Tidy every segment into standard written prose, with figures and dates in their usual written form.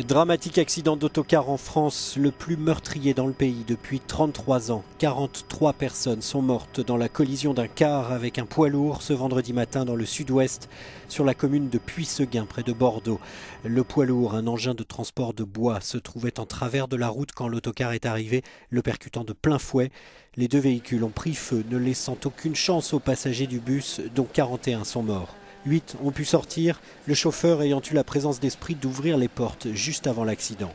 Dramatique accident d'autocar en France, le plus meurtrier dans le pays depuis 33 ans. 43 personnes sont mortes dans la collision d'un car avec un poids lourd ce vendredi matin dans le sud-ouest, sur la commune de Puisseguin, près de Bordeaux. Le poids lourd, un engin de transport de bois, se trouvait en travers de la route quand l'autocar est arrivé, le percutant de plein fouet. Les deux véhicules ont pris feu, ne laissant aucune chance aux passagers du bus, dont 41 sont morts. 8 ont pu sortir, le chauffeur ayant eu la présence d'esprit d'ouvrir les portes juste avant l'accident.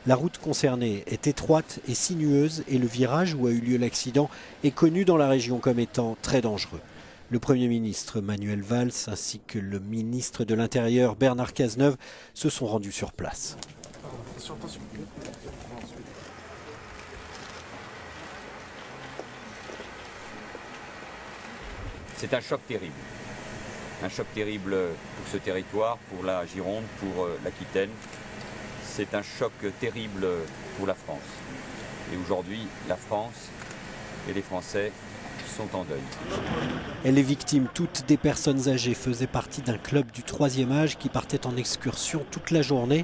La route concernée est étroite et sinueuse et le virage où a eu lieu l'accident est connu dans la région comme étant très dangereux. Le Premier ministre Manuel Valls ainsi que le ministre de l'Intérieur Bernard Cazeneuve se sont rendus sur place. C'est un choc terrible. Un choc terrible pour ce territoire, pour la Gironde, pour l'Aquitaine. C'est un choc terrible pour la France. Et aujourd'hui, la France et les Français sont en deuil. Et les victimes, toutes des personnes âgées, faisaient partie d'un club du 3e âge qui partait en excursion toute la journée.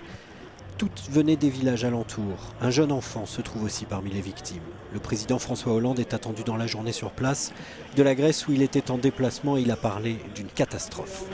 Toutes venaient des villages alentours. Un jeune enfant se trouve aussi parmi les victimes. Le président François Hollande est attendu dans la journée sur place. De la Grèce où il était en déplacement, il a parlé d'une catastrophe.